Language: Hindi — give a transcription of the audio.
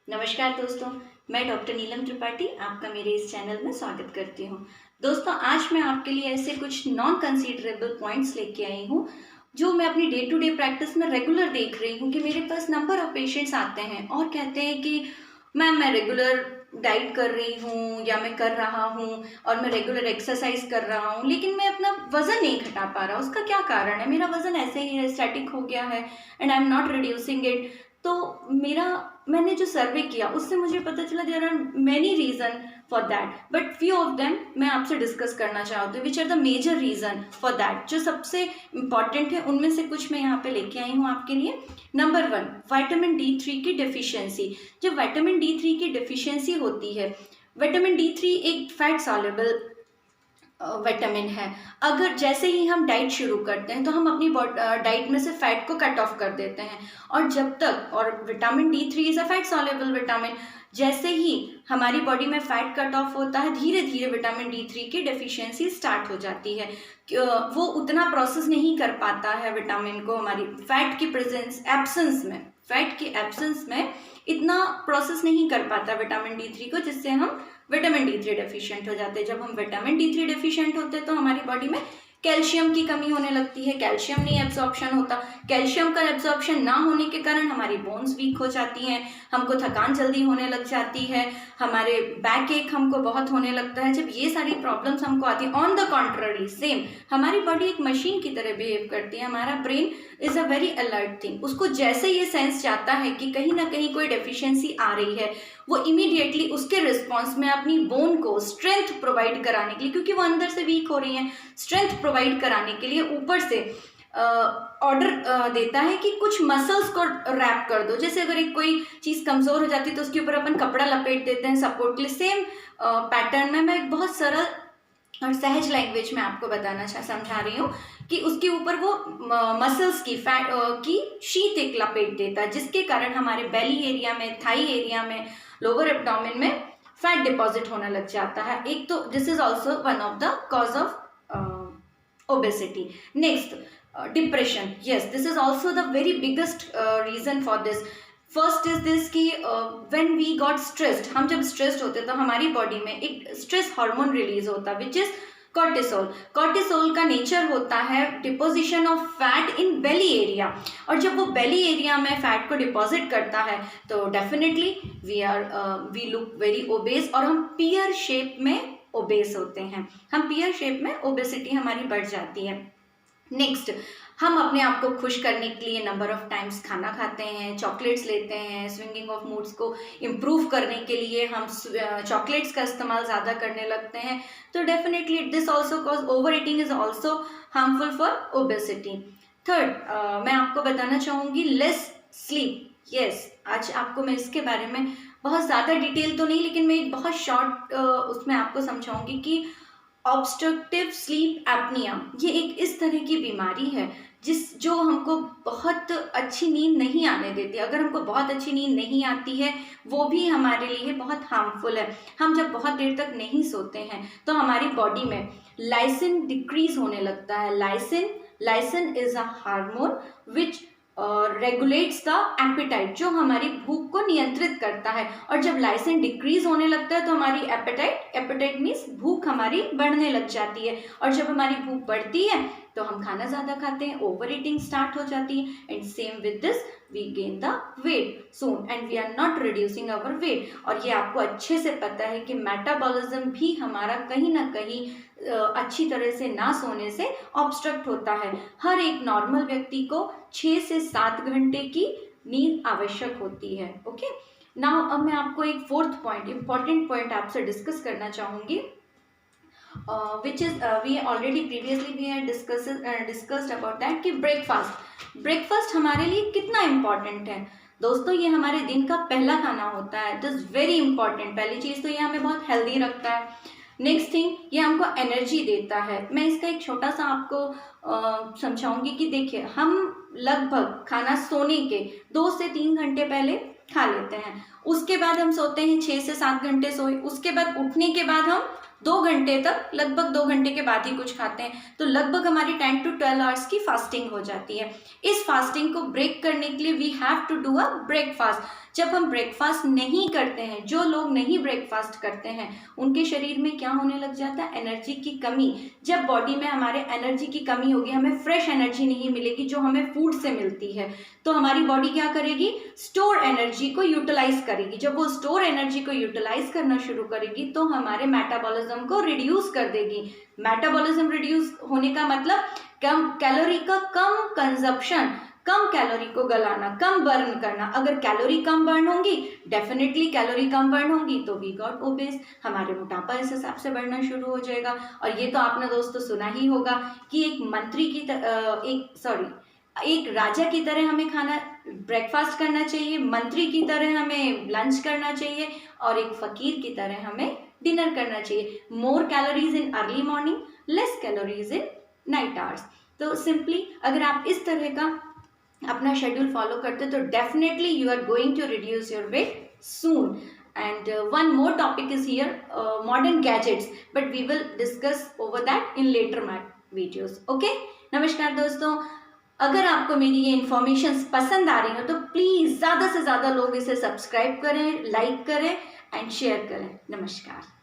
नमस्कार दोस्तों, मैं डॉक्टर नीलम त्रिपाठी आपका मेरे इस चैनल में स्वागत करती हूँ। दोस्तों, आज मैं आपके लिए ऐसे कुछ नॉन कंसीडरेबल पॉइंट्स लेके आई हूँ जो मैं अपनी डे टू डे प्रैक्टिस में रेगुलर देख रही हूँ कि मेरे पास नंबर ऑफ पेशेंट्स आते हैं और कहते हैं कि मैम मैं रेगुलर डाइट कर रही हूँ या मैं कर रहा हूँ और मैं रेगुलर एक्सरसाइज कर रहा हूँ, लेकिन मैं अपना वज़न नहीं घटा पा रहा। उसका क्या कारण है? मेरा वज़न ऐसे ही है, स्टैटिक हो गया है and I am not reducing it. तो मैंने जो सर्वे किया उससे मुझे पता चला there are many reason for that, but few of them मैं आपसे डिस्कस करना चाहती हूँ which are the major reason for that. जो सबसे इम्पॉर्टेंट है उनमें से कुछ मैं यहाँ पे लेके आई हूँ आपके लिए। नंबर 1, विटामिन D3 की डेफिशिएंसी। जब विटामिन D3 की डेफिशिएंसी होती है, विटामिन D3 एक फैट सॉल्युबल विटामिन है। अगर जैसे ही हम डाइट शुरू करते हैं तो हम अपनी डाइट में से फैट को कट ऑफ कर देते हैं, और जब तक, और vitamin D3 is a fat soluble vitamin, जैसे ही हमारी बॉडी में फैट कट ऑफ होता है धीरे धीरे विटामिन D3 की डेफिशिएंसी स्टार्ट हो जाती है। वो उतना प्रोसेस नहीं कर पाता है विटामिन को, हमारी फैट की प्रेजेंस एब्सेंस में, फैट की एब्सेंस में इतना प्रोसेस नहीं कर पाता विटामिन D3 को, जिससे हम विटामिन D3 डेफिशिएंट हो जाते हैं। जब हम विटामिन D3 डेफिशिएंट होते हैं तो हमारी बॉडी में कैल्शियम की कमी होने लगती है, कैल्शियम नहीं एब्जॉर्प्शन होता। कैल्शियम का एब्जॉर्प्शन ना होने के कारण हमारी बोन्स वीक हो जाती हैं, हमको थकान जल्दी होने लग जाती है, हमारे बैक एक हमको बहुत होने लगता है। जब ये सारी प्रॉब्लम्स हमको आती है, ऑन द कॉन्ट्ररी सेम हमारी बॉडी एक मशीन की तरह बिहेव करती है। हमारा brain is a very alert thing. उसको जैसे ये सेंस जाता है कि कहीं ना कहीं कोई डेफिशिएंसी आ रही है, वो इमीडिएटली उसके रिस्पॉन्स में अपनी बोन को स्ट्रेंथ प्रोवाइड कराने के लिए, क्योंकि वो अंदर से वीक हो रही हैं, स्ट्रेंथ प्रोवाइड कराने के लिए ऊपर से ऑर्डर देता है कि कुछ मसल्स को रैप कर दो। जैसे अगर एक कोई चीज़ कमज़ोर हो जाती है तो उसके ऊपर अपन कपड़ा लपेट देते हैं सपोर्ट के लिए। सेम पैटर्न में मैं एक बहुत सरल और सहज लैंग्वेज में आपको समझा रही हूँ कि उसके ऊपर वो मसल्स की फैट की शीट एक लपेट देता है, जिसके कारण हमारे बेली एरिया में, थाई एरिया में, लोअर एब्डोमेन में फैट डिपॉजिट होने लग जाता है। एक तो this is also one of the cause of obesity. Next, depression. Yes, this is also the very biggest reason for this. First is this कि व्हेन वी गॉट स्ट्रेस्ड, हम जब स्ट्रेस्ड होते हैं तो हमारी बॉडी में एक स्ट्रेस हार्मोन रिलीज होता है विच इज कॉर्टिसोल। कॉर्टिसोल का नेचर होता है deposition of fat in belly area, और जब वो बेली एरिया में फैट को डिपॉजिट करता है तो definitely we look very obese, और हम पियर शेप में ओबेस होते हैं। हम पियर शेप में ओबेसिटी हमारी बढ़ जाती है। नेक्स्ट, हम अपने आप को खुश करने के लिए नंबर ऑफ टाइम्स खाना खाते हैं, चॉकलेट्स लेते हैं। स्विंगिंग ऑफ मूड्स को इम्प्रूव करने के लिए हम चॉकलेट्स का इस्तेमाल ज़्यादा करने लगते हैं। तो definitely this also cause over eating is also harmful for obesity. Third, मैं आपको बताना चाहूँगी लेस स्लीप। यस, आज आपको मैं इसके बारे में बहुत ज़्यादा डिटेल तो नहीं, लेकिन मैं एक बहुत शॉर्ट उसमें आपको समझाऊंगी कि ऑब्स्ट्रक्टिव स्लीप एपनिया ये एक इस तरह की बीमारी है जो हमको बहुत अच्छी नींद नहीं आने देती। अगर हमको बहुत अच्छी नींद नहीं आती है, वो भी हमारे लिए बहुत हार्मफुल है। हम जब बहुत देर तक नहीं सोते हैं तो हमारी बॉडी में लाइसिन डिक्रीज होने लगता है। Lysine is a hormone which regulates the apatite, जो हमारी भूख को नियंत्रित करता है। और जब लाइसिन डिक्रीज होने लगता है तो हमारी एपेटाइट मीन्स भूख हमारी बढ़ने लग जाती है, और जब हमारी भूख बढ़ती है तो हम खाना ज़्यादा खाते हैं, ओवर ईटिंग स्टार्ट हो जाती है, and same with this we gain the weight soon and we are not reducing our weight. और ये आपको अच्छे से पता है कि मेटाबॉलिज्म भी हमारा कहीं ना कहीं अच्छी तरह से ना सोने से ऑब्स्ट्रक्ट होता है। हर एक नॉर्मल व्यक्ति को 6 से 7 घंटे की नींद आवश्यक होती है। ओके, नाउ अब मैं आपको एक फोर्थ पॉइंट, इंपॉर्टेंट पॉइंट आपसे डिस्कस करना चाहूँगी, which is we already previously we had discussed about that कि ब्रेकफास्ट हमारे लिए कितना इम्पॉर्टेंट है। दोस्तों, ये हमारे दिन का पहला खाना होता है। It is very important. पहली चीज़ तो ये हमें बहुत हेल्दी रखता है। नेक्स्ट थिंग, ये हमको एनर्जी देता है। मैं इसका एक छोटा सा आपको समझाऊंगी कि देखिए, हम लगभग खाना सोने के 2 से 3 घंटे पहले खा लेते हैं, उसके बाद हम सोते हैं 6 से 7 घंटे सोए, उसके बाद उठने के बाद हम 2 घंटे तक, लगभग 2 घंटे के बाद ही कुछ खाते हैं, तो लगभग हमारी 10 to 12 आवर्स की फास्टिंग हो जाती है। इस फास्टिंग को ब्रेक करने के लिए we have to do a breakfast. जब हम ब्रेकफास्ट नहीं करते हैं, जो लोग नहीं ब्रेकफास्ट करते हैं उनके शरीर में क्या होने लग जाता है, एनर्जी की कमी। जब बॉडी में हमारे एनर्जी की कमी होगी, हमें फ्रेश एनर्जी नहीं मिलेगी जो हमें फूड से मिलती है, तो हमारी बॉडी क्या करेगी, स्टोर एनर्जी को यूटिलाइज करेगी। जब वो स्टोर एनर्जी को यूटिलाइज करना शुरू करेगी तो हमारे मेटाबॉलिज्म को रिड्यूस कर देगी। मेटाबॉलिज्म रिड्यूस होने का मतलब कम कैलोरी का कम कंजप्शन, कम कैलोरी को गलाना, कम बर्न करना। अगर कैलोरी कम बर्न होंगी, डेफिनेटली कैलोरी कम बर्न होंगी तो वी गॉट ओबेस, हमारे मोटापा इस हिसाब से बढ़ना शुरू हो जाएगा। और ये तो आपने दोस्तों सुना ही होगा कि एक राजा की तरह हमें खाना ब्रेकफास्ट करना चाहिए, मंत्री की तरह हमें लंच करना चाहिए और एक फकीर की तरह हमें डिनर करना चाहिए। मोर calories in early morning, less calories in night hours. तो सिंपली अगर आप इस तरह का अपना शेड्यूल फॉलो करते तो definitely you are going to reduce your weight soon. And one more topic is here, modern gadgets, but we will discuss over that in later videos. Okay? नमस्कार दोस्तों, अगर आपको मेरी ये इन्फॉर्मेशन पसंद आ रही हो तो प्लीज़ ज़्यादा से ज़्यादा लोग इसे सब्सक्राइब करें, लाइक करें एंड शेयर करें। नमस्कार।